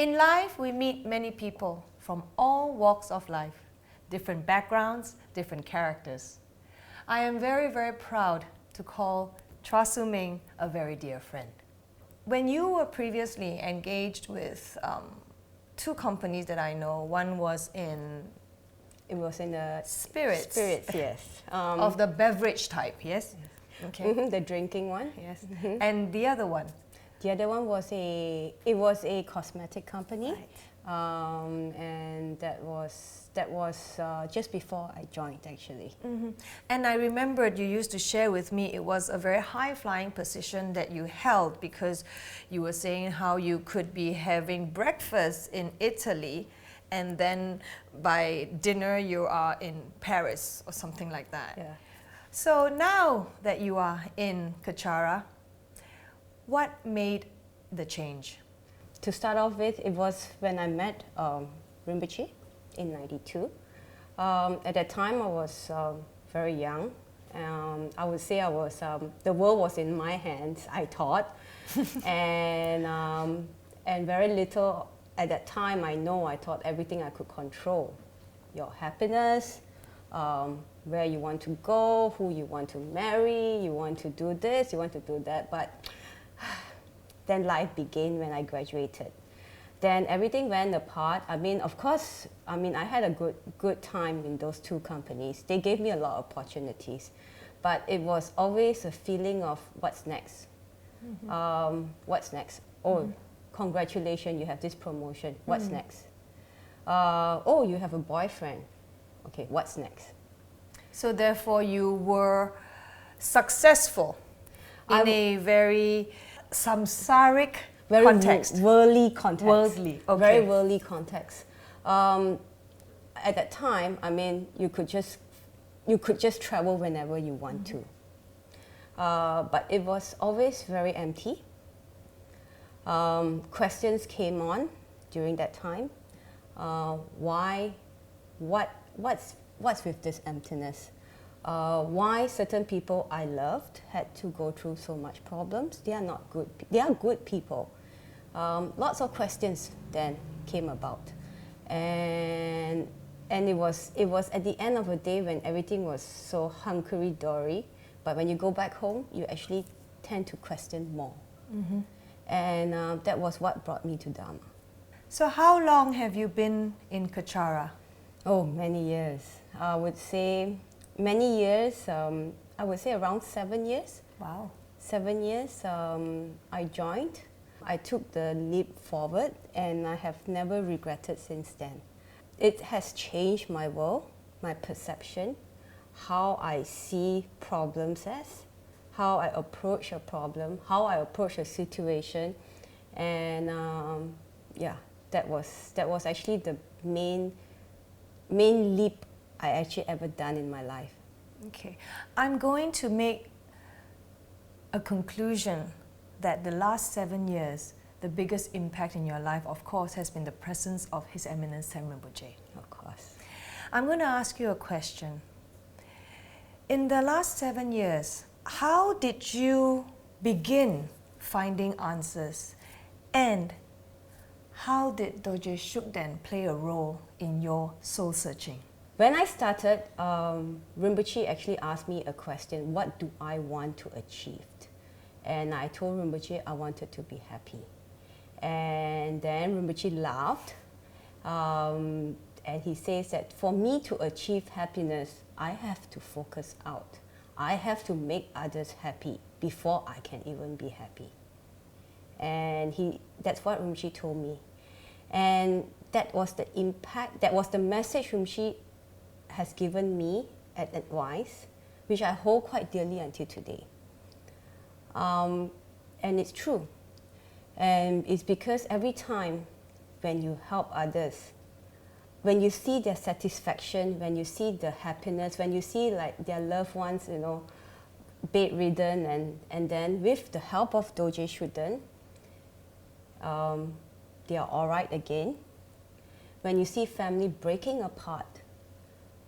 In life, we meet many people from all walks of life, different backgrounds, different characters. I am very, very proud to call Chuah Ming a very dear friend. When you were previously engaged with two companies that I know, one was in... It was in the spirits. Spirits, yes. Of the beverage type, yes? Okay. The drinking one, yes. And the other one? The other one was a cosmetic company, right. And that was just before I joined, actually. And I remembered you used to share with me it was a very high-flying position that you held, because you were saying how you could be having breakfast in Italy and then by dinner you are in Paris or something like that. Yeah. So now that you are in Kachara, what made the change? To start off with, it was when I met Rinpoche in '92. At that time, I was very young. I would say I was the world was in my hands, I thought, and very little at that time. I thought everything I could control, your happiness, where you want to go, who you want to marry, you want to do this, you want to do that, but then life began when I graduated. Then everything went apart. I mean, of course, I had a good time in those two companies. They gave me a lot of opportunities, but it was always a feeling of what's next. What's next? Oh, congratulations, you have this promotion. What's next? Oh, you have a boyfriend. Okay, what's next? So therefore, you were successful in a very samsaric context. Worldly context. Worldly, okay. Very worldly context. At that time, you could just travel whenever you want to. But it was always very empty. Questions came on during that time. Why? What's with this emptiness? Why certain people I loved had to go through so much problems? They are not good. They are good people. Lots of questions then came about, and it was at the end of the day when everything was so hunky dory. But when you go back home, you actually tend to question more, and that was what brought me to Dharma. So how long have you been in Kachara? Oh, many years. I would say many years. I would say around 7 years. Wow. 7 years. I joined. I took the leap forward, and I have never regretted since then. It has changed my world, my perception, how I see problems as, how I approach a problem, how I approach a situation, and that was actually the main leap I actually ever done in my life. Okay, I'm going to make a conclusion that the last 7 years, the biggest impact in your life, of course, has been the presence of His Eminence Tsem Rinpoche. Of course. I'm going to ask you a question. In the last 7 years, how did you begin finding answers, and how did Dorje Shugden play a role in your soul searching? When I started, Rinpoche actually asked me a question: what do I want to achieve? And I told Rinpoche I wanted to be happy. And then Rinpoche laughed, and he says that for me to achieve happiness, I have to focus out. I have to make others happy before I can even be happy. And that's what Rinpoche told me. And that was the impact, that was the message Rinpoche has given me as advice, which I hold quite dearly until today. And it's true. And it's because every time when you help others, when you see their satisfaction, when you see the happiness, when you see like their loved ones, bedridden, and then with the help of Dorje Shugden, they are all right again. When you see family breaking apart,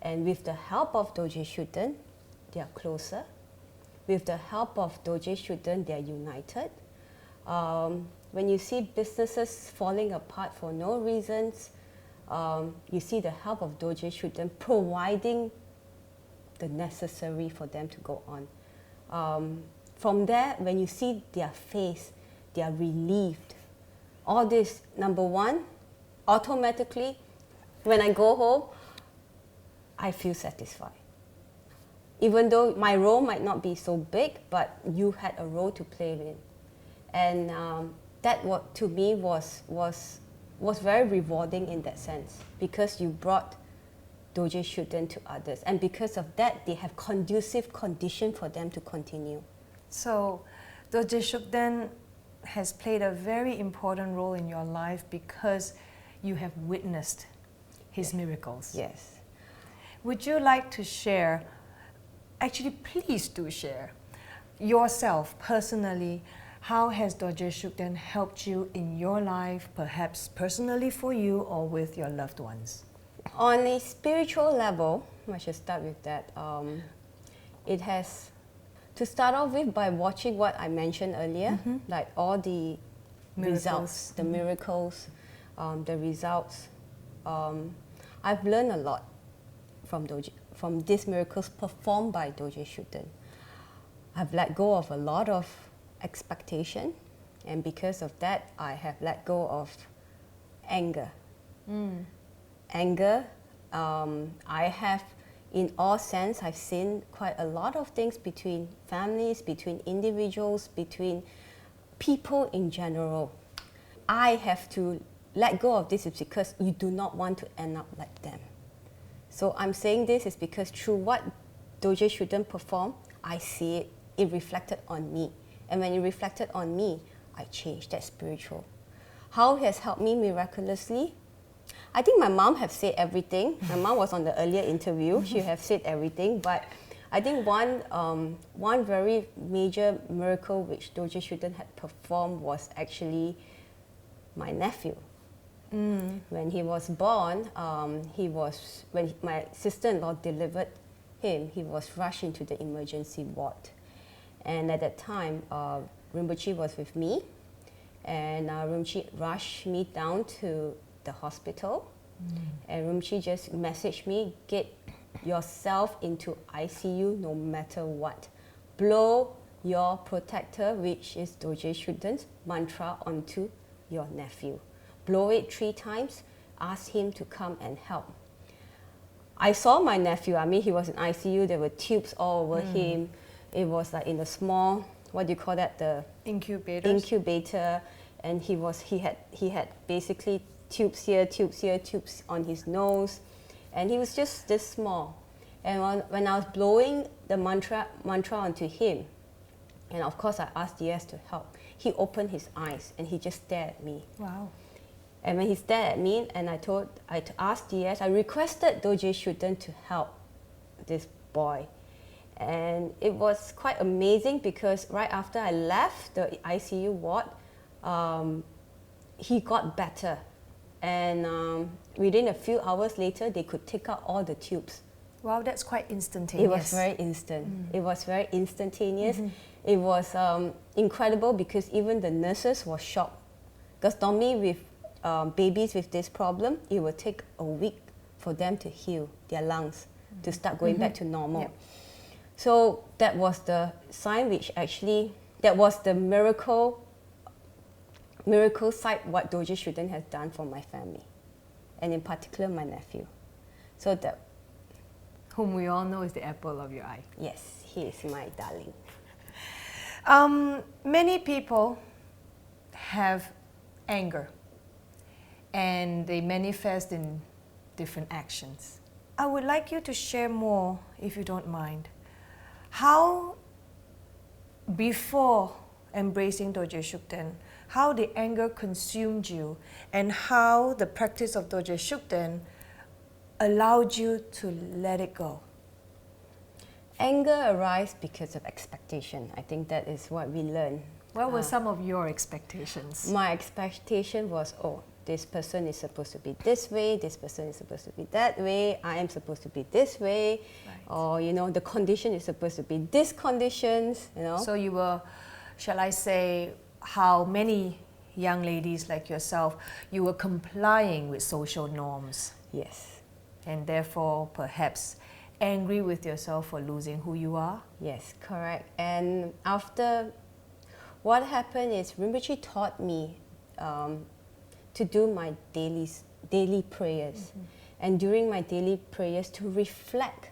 and with the help of Dorje Shugden, they are closer. With the help of Dorje Shugden, they are united. when you see businesses falling apart for no reasons, you see the help of Dorje Shugden providing the necessary for them to go on. From there, when you see their face, they are relieved. All this, number one, automatically, when I go home, I feel satisfied. Even though my role might not be so big, but you had a role to play in. And that what to me was very rewarding in that sense, because you brought Dorje Shugden to others. And because of that, they have conducive condition for them to continue. So Dorje Shugden has played a very important role in your life because you have witnessed his miracles. Yes. Would you like to share, actually please do share, yourself personally, how has Dorje Shugden helped you in your life, perhaps personally for you or with your loved ones? On a spiritual level, I should start with that. It has, to start off with, by watching what I mentioned earlier, like all the results, the miracles, the results. I've learned a lot from these miracles performed by Dorje Shugden. I've let go of a lot of expectation, and because of that, I have let go of anger. Anger, I have, in all sense, I've seen quite a lot of things between families, between individuals, between people in general. I have to let go of this is because you do not want to end up like them. So I'm saying this is because through what Dorje Shugden performed, I see it, it reflected on me. And when it reflected on me, I changed. That's spiritual. How it has helped me miraculously? I think my mom have said everything. My mom was on the earlier interview. She have said everything. But I think one very major miracle which Dorje Shugden had performed was actually my nephew. When he was born, when my sister-in-law delivered him, he was rushed into the emergency ward. And at that time, Rinpoche was with me, and Rinpoche rushed me down to the hospital, and Rinpoche just messaged me, get yourself into ICU no matter what. Blow your protector, which is Dorje Shugden's mantra, onto your nephew. Blow it 3 times, ask him to come and help. I saw my nephew, I mean, he was in ICU, there were tubes all over him. It was like in a small, what do you call that, the incubator, and he had basically tubes here, tubes on his nose, and he was just this small. And when I was blowing the mantra onto him, and of course I asked DS to help, he opened his eyes and he just stared at me. Wow. And when he stared at me, and I asked DS, I requested Dorje Shugden to help this boy. And it was quite amazing because right after I left the ICU ward, he got better. And within a few hours later, they could take out all the tubes. Wow, that's quite instantaneous. It was very instant. It was very instantaneous. It was incredible because even the nurses were shocked. Because normally with babies with this problem, it will take a week for them to heal their lungs, to start going back to normal. Yep. So that was the sign which actually, that was the miracle side what Dorje Shugden has done for my family, and in particular my nephew. So that, whom we all know is the apple of your eye. yes, he is my darling. Many people have anger, and they manifest in different actions. I would like you to share more, if you don't mind, how before embracing Dorje Shugden, how the anger consumed you, and how the practice of Dorje Shugden allowed you to let it go. Anger arises because of expectation. I think that is what we learn. What were some of your expectations? My expectation was, oh, this person is supposed to be this way, this person is supposed to be that way, I am supposed to be this way, or, you know, the condition is supposed to be this conditions, you know. So you were, shall I say, how many young ladies like yourself, you were complying with social norms. Yes. And therefore, perhaps angry with yourself for losing who you are? Yes, correct. And after, what happened is Rinpoche taught me to do my daily prayers. And during my daily prayers, to reflect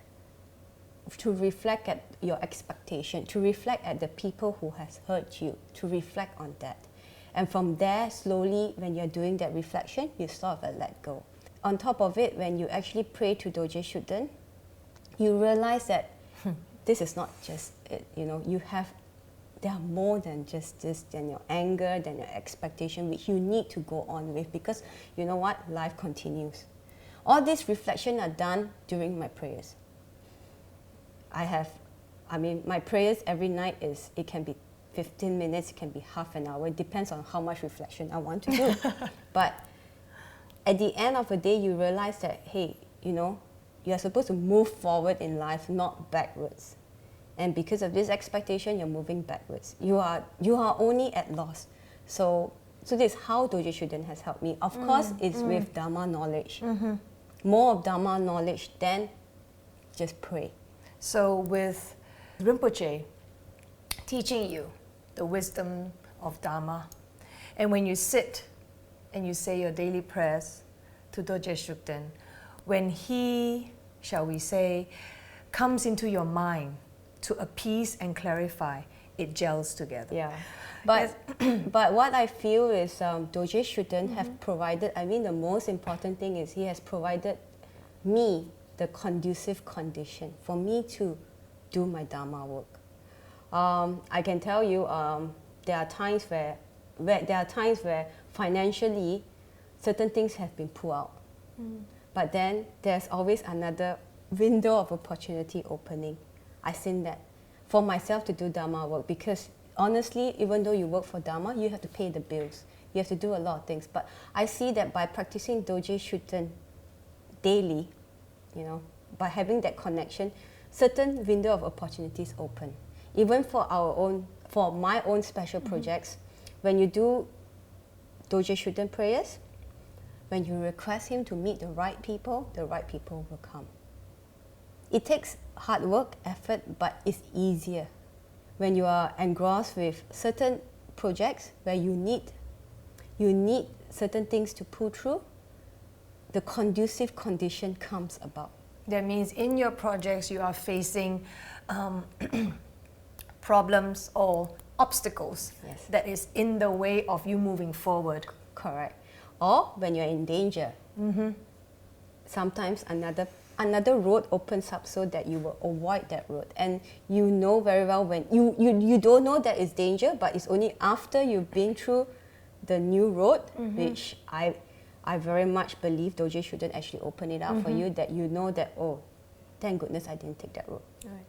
at your expectation, to reflect at the people who has hurt you, to reflect on that. And from there, slowly, when you're doing that reflection, you sort of let go. On top of it, when you actually pray to Dorje Shugden, you realize that this is not just it. There are more than just this, than your anger, than your expectation, which you need to go on with, because you know what? Life continues. All these reflections are done during my prayers. My prayers every night it can be 15 minutes, it can be half an hour. It depends on how much reflection I want to do. But at the end of the day, you realize that, hey, you're supposed to move forward in life, not backwards. And because of this expectation, you're moving backwards. You are only at loss. So this is how Dorje Shugden has helped me. Of course, it's with Dharma knowledge. More of Dharma knowledge than just pray. So with Rinpoche teaching you the wisdom of Dharma, and when you sit and you say your daily prayers to Dorje Shugden, when he, shall we say, comes into your mind to appease and clarify, it gels together. Yeah. But but what I feel is Dorje Shugden have provided, the most important thing is he has provided me the conducive condition for me to do my Dharma work. I can tell you there are times where financially certain things have been pulled out. But then there's always another window of opportunity opening. I've seen that for myself to do Dharma work, because honestly, even though you work for Dharma, you have to pay the bills. You have to do a lot of things. But I see that by practicing Dorje Shugden daily, by having that connection, certain window of opportunities open. Even for my own special projects, when you do Dorje Shugden prayers, when you request him to meet the right people will come. It takes hard work, effort, but it's easier. When you are engrossed with certain projects where you need certain things to pull through, the conducive condition comes about. That means in your projects you are facing problems or obstacles that is in the way of you moving forward. Correct. Or when you're in danger, sometimes another road opens up so that you will avoid that road. And you know very well when you don't know that it's danger, but it's only after you've been through the new road, which I very much believe Dorje Shugden actually open it up for you, that you know that, oh, thank goodness I didn't take that road. Right.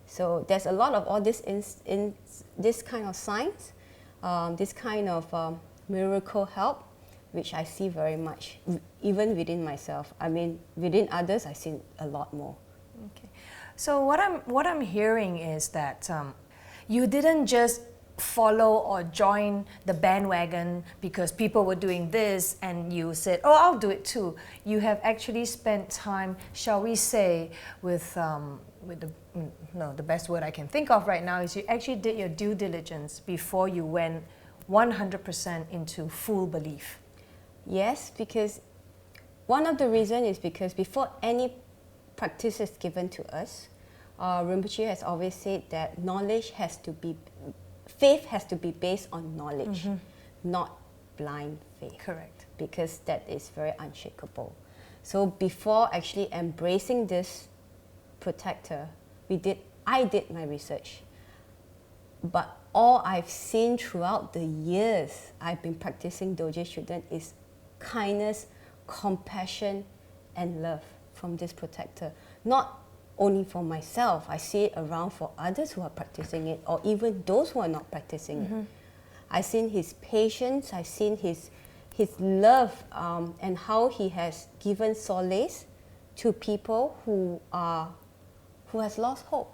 So there's a lot of all this in this kind of signs, this kind of miracle help, which I see very much, even within myself. Within others, I see a lot more. Okay. So what I'm hearing is that you didn't just follow or join the bandwagon because people were doing this and you said, oh, I'll do it too. You have actually spent time, shall we say, with the best word I can think of right now is you actually did your due diligence before you went 100% into full belief. Yes, because one of the reasons is because before any practice is given to us, Rinpoche has always said that faith has to be based on knowledge, not blind faith. Correct. Because that is very unshakable. So before actually embracing this protector, I did my research. But all I've seen throughout the years I've been practicing Dorje Shugden is kindness, compassion, and love from this protector. Not only for myself, I see it around for others who are practicing it, or even those who are not practicing it. I've seen his patience, I've seen his love, and how he has given solace to people who has lost hope.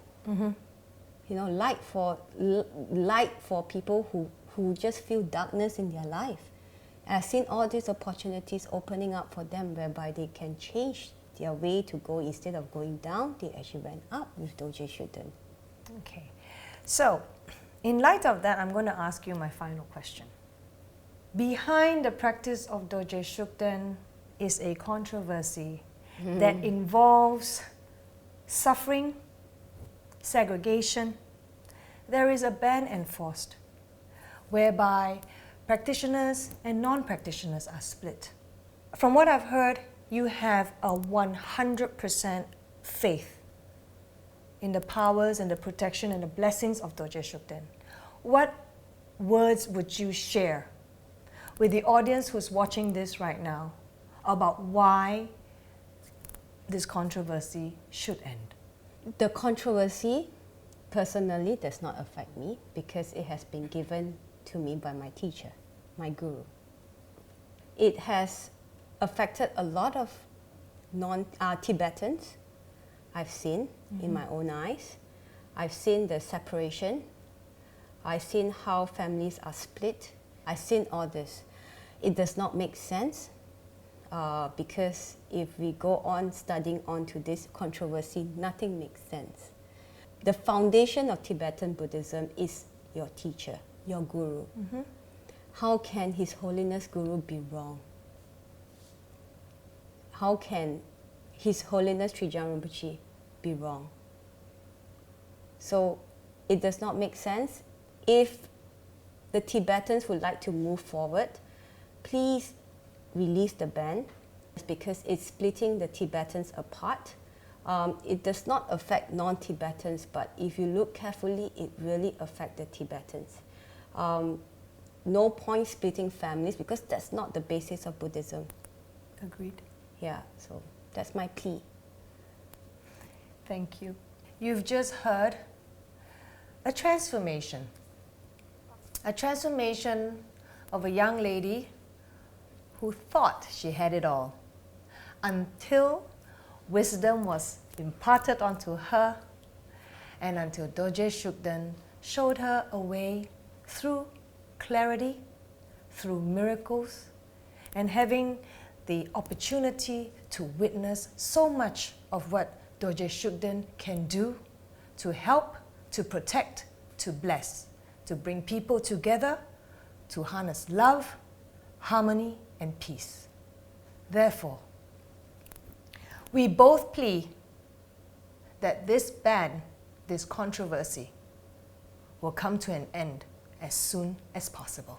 Light for people who who just feel darkness in their life. I've seen all these opportunities opening up for them whereby they can change their way to go. Instead of going down, they actually went up with Dorje Shugden. Okay. So, in light of that, I'm going to ask you my final question. Behind the practice of Dorje Shugden is a controversy that involves suffering, segregation. There is a ban enforced whereby practitioners and non-practitioners are split. From what I've heard, you have a 100% faith in the powers and the protection and the blessings of Dorje Shugden. What words would you share with the audience who's watching this right now about why this controversy should end? The controversy personally does not affect me because it has been given to me by my teacher, my guru. It has affected a lot of Tibetans I've seen in my own eyes. I've seen the separation. I've seen how families are split. I've seen all this. It does not make sense because if we go on studying onto this controversy, nothing makes sense. The foundation of Tibetan Buddhism is your teacher, your guru. How can His Holiness Guru be wrong? How can His Holiness Tsem Rinpoche be wrong? So it does not make sense. If the Tibetans would like to move forward, please release the ban because it's splitting the Tibetans apart. It does not affect non-Tibetans, but if you look carefully, it really affects the Tibetans. No point splitting families because that's not the basis of Buddhism. Agreed. Yeah, so that's my plea. Thank you. You've just heard a transformation of a young lady who thought she had it all until wisdom was imparted onto her and until Dorje Shugden showed her a way through clarity, through miracles, and having the opportunity to witness so much of what Dorje Shugden can do to help, to protect, to bless, to bring people together, to harness love, harmony, and peace. Therefore, we both plea that this ban, this controversy, will come to an end as soon as possible.